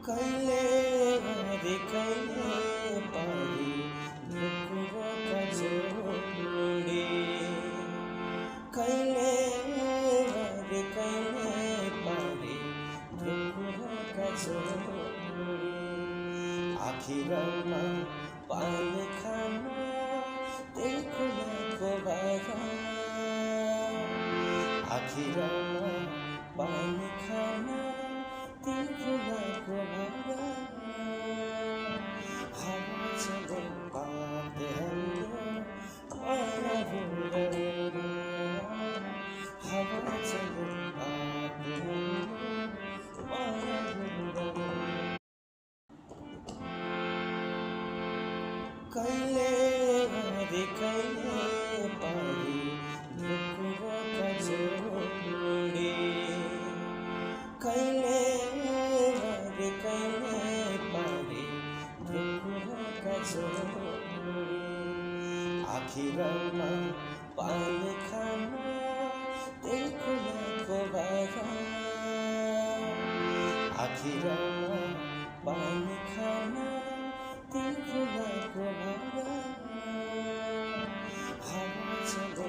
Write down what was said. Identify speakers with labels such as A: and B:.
A: कहिले रे कहिले पारी ढुकुरका जोडी कहिले रे कहिले पारी ढुकुरका जोडी आखिरमा पानी खान देखुनको बारा आखिरमा पानी खान देखुनको बारा हवा चले बाटे माया बुरा हवा चले बाटे माया बुरा कहिले रे कहिले पारी ढुकुरका जोडी कहिले रे कहिले पारी ढुकुरका जोडी आखिरमा पानी खान देखुनको बारा आखिरमा पानी खान देखुनको बारा हवा चले